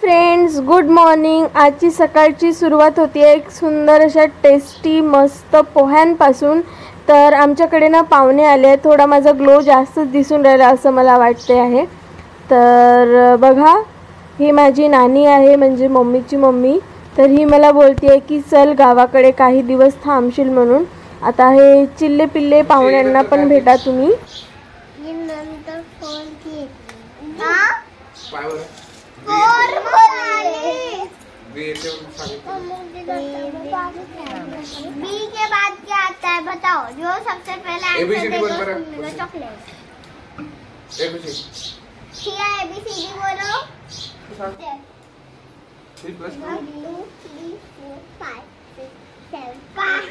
Friends, good morning. आजची सकाळची सुरुवात होती एक सुंदर अशा टेस्टी मस्त पोह्यांपासून. तर आमच्याकडे ना पाहुणे आले, थोडा माझा ग्लो जास्तच दिसून राहिला असं मला वाटते आहे. तर बघा, ही माझी नानी आहे, म्हणजे मम्मीची मम्मी. तर ही मला बोलते आहे की चल गावाकडे काही दिवस थांबशील म्हणून. आता हे चिल्ले पिल्ले पाहुण्यांना पण भेटा तुम्ही. बी के बाद क्या आता है बताओ? जो सबसे पहले आंसर देगा चॉकलेट. ठीक है, ABCD बोलो. 1 2 3 4 5 6 7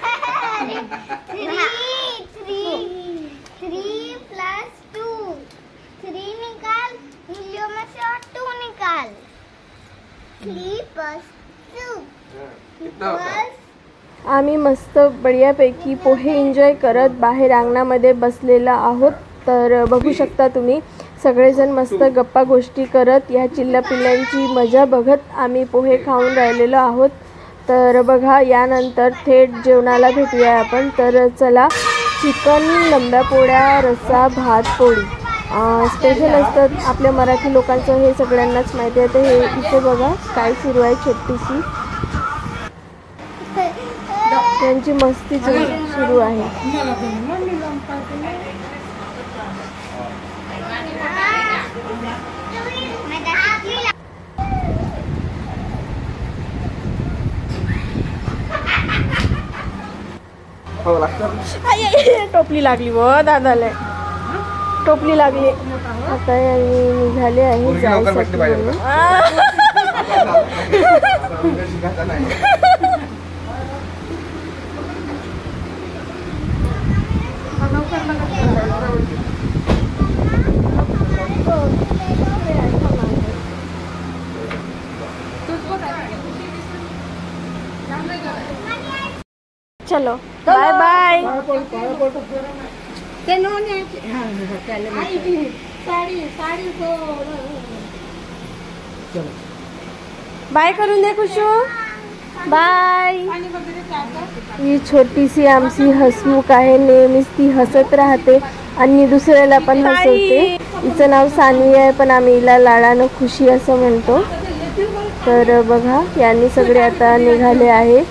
3 plus 2 3 निकाल, मिलियों में से और 2 निकाल. 3 plus 2 plus. आम्ही मस्त बढियापैकी पोहे एन्जॉय करत बाहेर अंगणामध्ये बसलेलो आहोत. तर बघू शकता तुम्ही, सगळेजण मस्त गप्पा गोष्टी करत या चिल्ल्या पिल्ल्यांची मजा बघत आम्ही पोहे खाऊन राहिलेलो आहोत. तर बघा, यानंतर थेट जेवणाला भेटूया आपण. तर चला, चिकन, लंब्या पोळ्या, रस्सा, भात, पोळी स्पेशल असतात आपल्या मराठी लोकांचं, हे सगळ्यांनाच माहिती आहे. तर हे इथे बघा काय सुरू आहे, छोटीशी त्यांची मस्ती सुरू आहे. टोपली लागली व दादाला, टोपली लागली. आता निघाले आहे जायसाठी म्हणून. चलो बाय बाय. बाय करून दे खुशू, बाय. ही छोटीशी आमची हसमुख आहे, नेहमीच ती हसत राहते आणि दुसऱ्याला पण हसवते. हिचं नाव सानी आहे, पण आम्ही हिला लाडानं खुशी असं म्हणतो. तर बघा, यांनी सगळे आता निघाले आहे.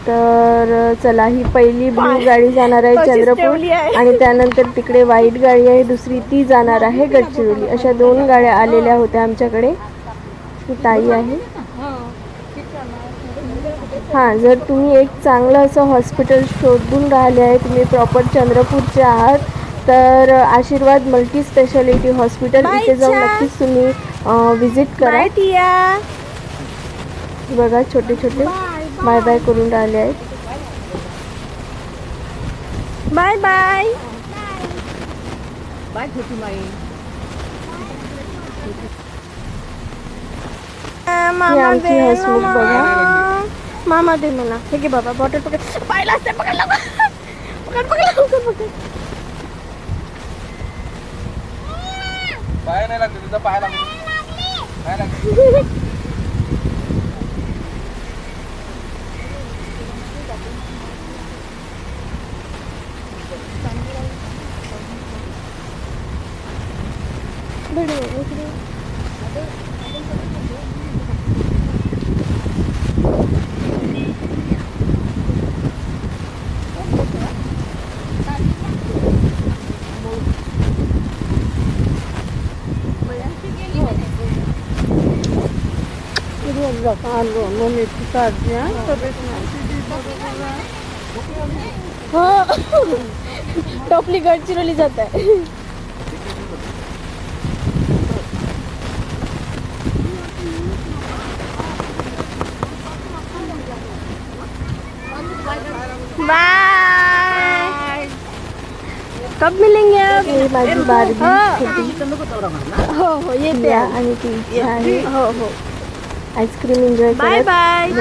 तर चला, ही पहिली ब्लू गाडी जाणार आहे चंद्रपूर, आणि त्यानंतर तिकडे व्हाईट गाडी आहे दुसरी, ती जाणार आहे गडचिरोली. अशा 2 गाड्या आलेल्या होत्या आमच्याकडे. ही ताई आहे. हां, जर तुम्ही एक चांगलं असं हॉस्पिटल शोधून राहिले आहे, तुम्ही प्रॉपर चंद्रपूरचे आहात, तर आशीर्वाद मल्टी स्पेशालिटी हॉस्पिटल इथे जाऊन नक्कीच तुम्ही विजिट करा. बघा, छोटे छोटे बाय बाय करून राहिले आहेत. बाय बाय बाय छोटी माई. मामा दे, हसमुख बघा. मामा दे मला. हे घे बाबा, बॉटल पकड. पायला असते, पकड पकड पकड पकड. पाय नाही लागले, तुझा पाय लागले. टोपली गडचिरोली जात आहे. बाय. कब मिलेंगे अब? ये माझी बारबी. हो हो, येते आणि ती आहे. हो हो, आईस्क्रीम एन्जॉय करत. Bye bye.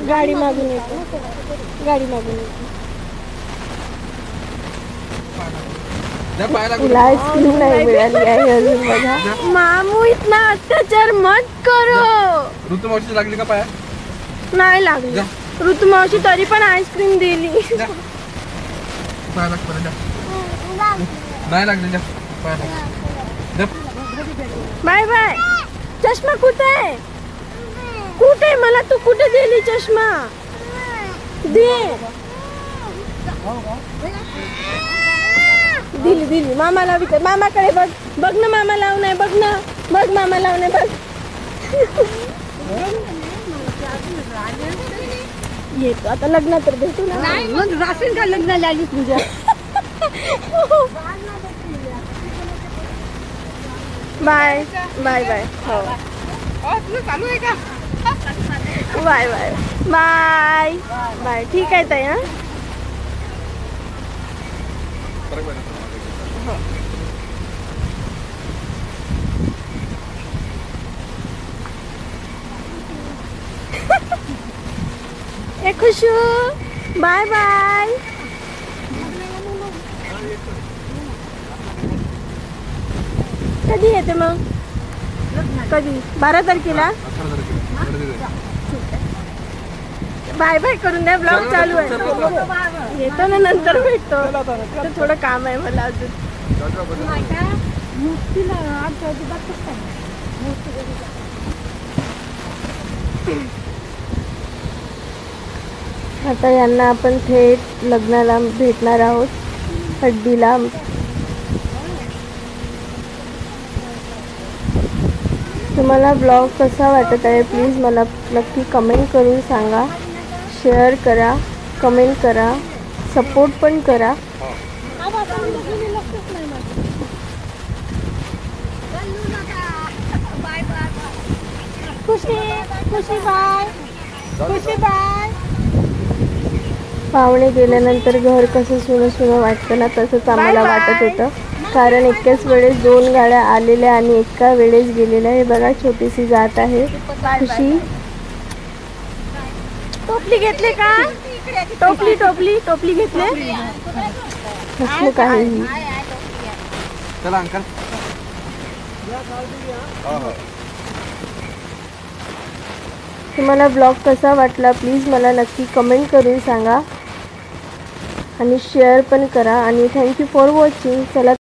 गाडी मागून येतो, गाडी मागून येतो. जा पाया लागू तुला आईस्क्रीम नाही मिळाली आहे अजून बघा. मामू इतना अत्याचार मत करो. ऋतू मावशी लागली का पाया? नाही लागली. जा. ऋतू मावशी तरी पण आईस्क्रीम दिली. जा. पाया लाग परत जा. नाही लागली जा पाया लाग. जा. Bye bye. चष्मा कुठे आहे? कुठे? मला तू कुठे दिली चष्मा? दे. दिली मामाला विचार. मामाकडे बघ. बघ ना मामा लावून आहे. बघ ना. बघ मामा लावून आहे. बघ. येतो आता लग्नात तर भेटू ना. राशीन का लग्नाला आली तुझ्या? Bye bye bye. हो तुला चालू आहे का? Bye bye bye bye. ठीक आहे ताई. हां ए खुशू बाय बाय. कधी येते मग? कधी? 12 तारखेला. बाय बाय करून द्या. ब्लॉग चालू आहे. येतो ना नंतर भेटतो. तर थोडं काम आहे मला अजून. आता यांना आपण थेट लग्नाला भेटणार आहोत. हड्डीला. तुम्हाला ब्लॉग कसा वाटत आहे प्लीज मला नक्की कमेंट करून सांगा. शेअर करा, कमेंट करा, सपोर्ट पण करा. खुशी खुशी बाय. खुशी बाय. पाहुणे गेल्यानंतर घर कसं सुनं सुनं वाटतं ना, तसंच आम्हाला वाटत होतं. कारण एकाच वेळेस 2 गाड्या आलेल्या आणि एका वेळेस गेलेल्या. हे बघा छोटीशी जात आहे. खुशी टोपली घेतले का? टोपली टोपली टोपली घेतले. हसमुख आहे ही. चला अंकल. तुम्हाला ब्लॉग कसा वाटला प्लीज मला नक्की कमेंट करून सांगा आणि शेअर पण करा. आणि थँक्यू फॉर वॉचिंग. चला